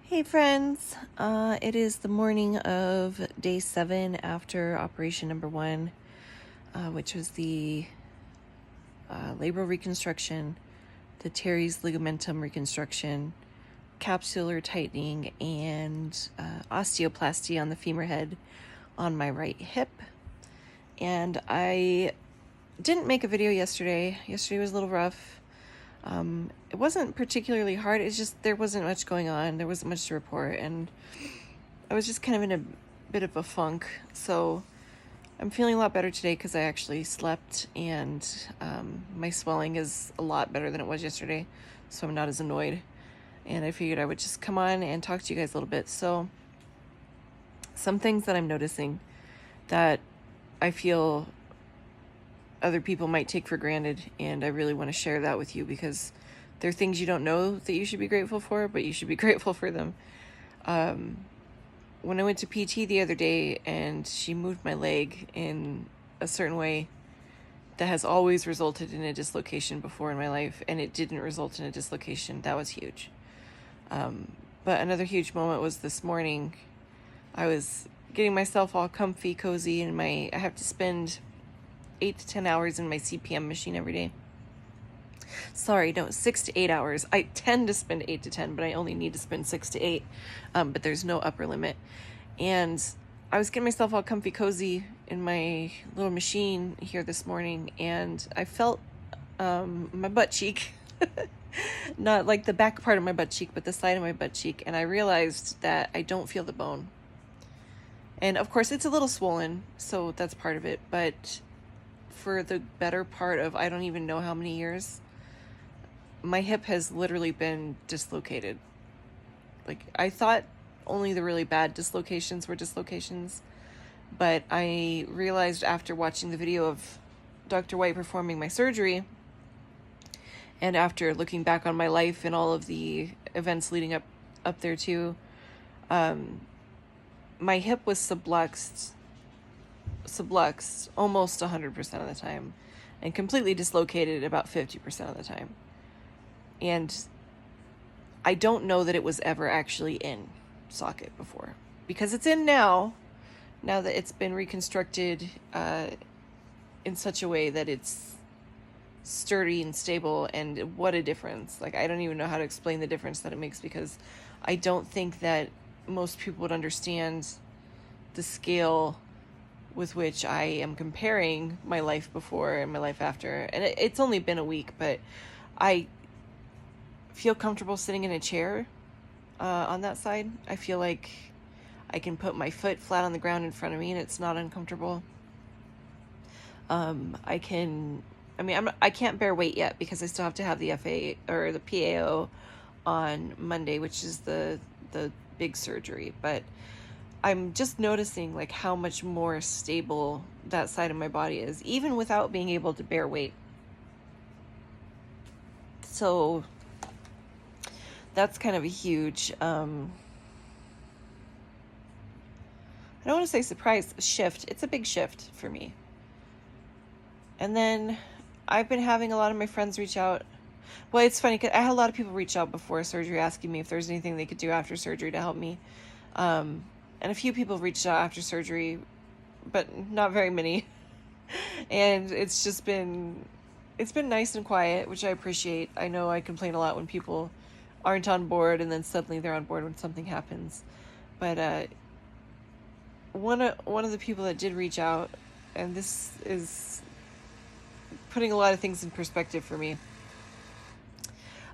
Hey friends, it is the morning of day 7 after operation number 1, which was the labral reconstruction, the teres ligamentum reconstruction, capsular tightening, and osteoplasty on the femur head on my right hip. And I didn't make a video yesterday. Yesterday was a little rough. It wasn't particularly hard. It's just there wasn't much going on. There wasn't much to report, and I was just kind of in a bit of a funk. So I'm feeling a lot better today because I actually slept, and my swelling is a lot better than it was yesterday, so I'm not as annoyed. And I figured I would just come on and talk to you guys a little bit. So some things that I'm noticing that I feel other people might take for granted, and I really want to share that with you because there are things you don't know that you should be grateful for, but you should be grateful for them. When I went to PT the other day and she moved my leg in a certain way that has always resulted in a dislocation before in my life, and it didn't result in a dislocation, that was huge. But another huge moment was this morning. I was getting myself all comfy, cozy, and I have to spend 8 to 10 hours in my CPM machine every day. Sorry, no, 6 to 8 hours. I tend to spend 8 to 10, but I only need to spend 6 to 8. But there's no upper limit. And I was getting myself all comfy, cozy in my little machine here this morning, and I felt my butt cheek. Not like the back part of my butt cheek, but the side of my butt cheek. And I realized that I don't feel the bone. And of course, it's a little swollen, so that's part of it. But for the better part of I don't even know how many years, my hip has literally been dislocated. Like, I thought only the really bad dislocations were dislocations, but I realized after watching the video of Dr. White performing my surgery, and after looking back on my life and all of the events leading up there too, my hip was subluxed almost 100% of the time, and completely dislocated about 50% of the time. And I don't know that it was ever actually in socket before, because it's in now that it's been reconstructed in such a way that it's sturdy and stable. And what a difference. Like, I don't even know how to explain the difference that it makes, because I don't think that most people would understand the scale with which I am comparing my life before and my life after. And it's only been a week, but I feel comfortable sitting in a chair on that side. I feel like I can put my foot flat on the ground in front of me and it's not uncomfortable. I can't bear weight yet because I still have to have the the PAO on Monday, which is the big surgery. But I'm just noticing like how much more stable that side of my body is, even without being able to bear weight. So that's kind of a huge, I don't want to say surprise, shift. It's a big shift for me. And then I've been having a lot of my friends reach out. Well, it's funny because I had a lot of people reach out before surgery asking me if there's anything they could do after surgery to help me. And a few people reached out after surgery, but not very many. And it's been nice and quiet, which I appreciate. I know I complain a lot when people aren't on board, and then suddenly they're on board when something happens. But one of the people that did reach out, and this is putting a lot of things in perspective for me.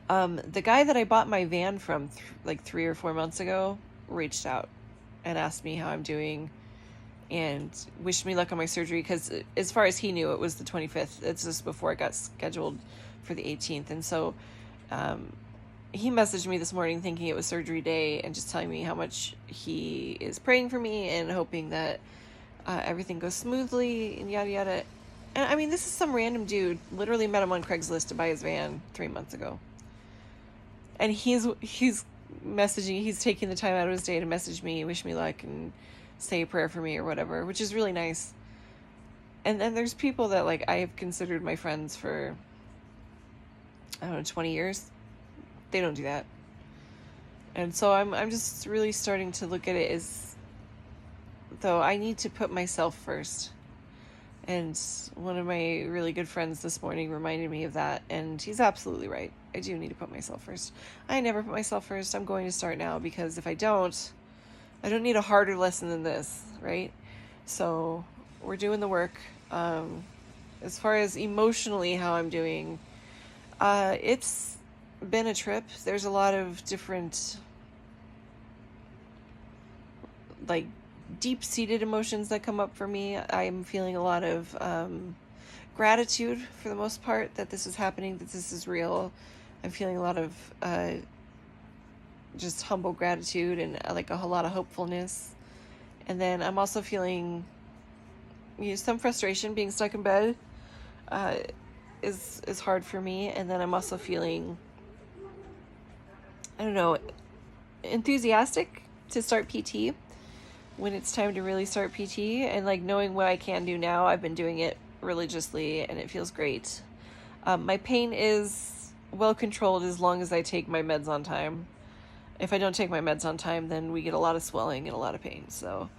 The guy that I bought my van from like 3 or 4 months ago reached out and asked me how I'm doing and wished me luck on my surgery, because as far as he knew, it was the 25th. It's just before it got scheduled for the 18th. And so he messaged me this morning thinking it was surgery day and just telling me how much he is praying for me and hoping that everything goes smoothly and yada yada. And I mean, this is some random dude. Literally met him on Craigslist to buy his van 3 months ago. And he's messaging, he's taking the time out of his day to message me, wish me luck, and say a prayer for me or whatever, which is really nice. And then there's people that like I have considered my friends for, I don't know, 20 years. They don't do that. And so I'm just really starting to look at it as though I need to put myself first. And one of my really good friends this morning reminded me of that, and he's absolutely right. I do need to put myself first. I never put myself first. I'm going to start now, because if I don't need a harder lesson than this, right? So we're doing the work. As far as emotionally how I'm doing, it's been a trip. There's a lot of different, like, deep-seated emotions that come up for me. I'm feeling a lot of gratitude for the most part that this is happening, that this is real. I'm feeling a lot of just humble gratitude and like a whole lot of hopefulness. And then I'm also feeling some frustration. Being stuck in bed is hard for me. And then I'm also feeling, I don't know, enthusiastic to start PT when it's time to really start PT, and like knowing what I can do now. I've been doing it religiously and it feels great. My pain is well controlled as long as I take my meds on time. If I don't take my meds on time, then we get a lot of swelling and a lot of pain. So,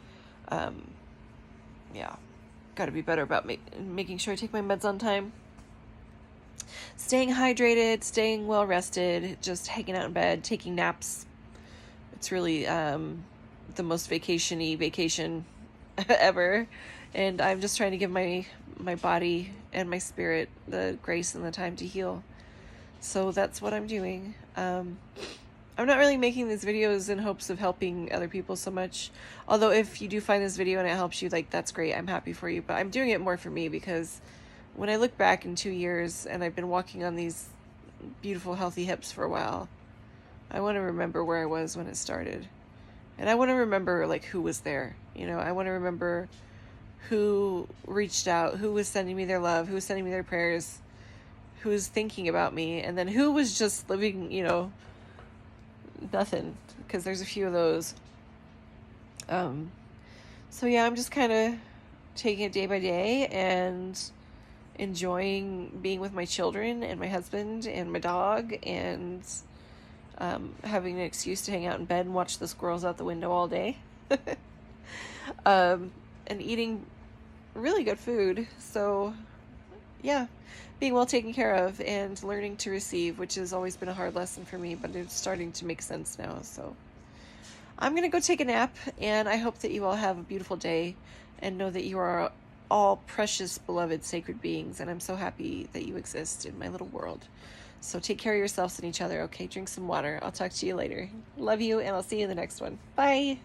yeah, got to be better about making sure I take my meds on time. Staying hydrated, staying well rested, just hanging out in bed, taking naps. It's really the most vacation-y vacation ever. And I'm just trying to give my body and my spirit the grace and the time to heal. So that's what I'm doing. I'm not really making these videos in hopes of helping other people so much. Although if you do find this video and it helps you, like, that's great. I'm happy for you. But I'm doing it more for me, because when I look back in 2 years and I've been walking on these beautiful, healthy hips for a while, I want to remember where I was when it started. And I want to remember, like, who was there. I want to remember who reached out, who was sending me their love, who was sending me their prayers, who was thinking about me, and then who was just living, nothing, because there's a few of those. So yeah, I'm just kind of taking it day by day and enjoying being with my children and my husband and my dog, and having an excuse to hang out in bed and watch the squirrels out the window all day. And eating really good food. So yeah, being well taken care of and learning to receive, which has always been a hard lesson for me, but it's starting to make sense now. So I'm going to go take a nap, and I hope that you all have a beautiful day and know that you are all precious, beloved, sacred beings, and I'm so happy that you exist in my little world. So take care of yourselves and each other, okay? Drink some water. I'll talk to you later. Love you, and I'll see you in the next one. Bye!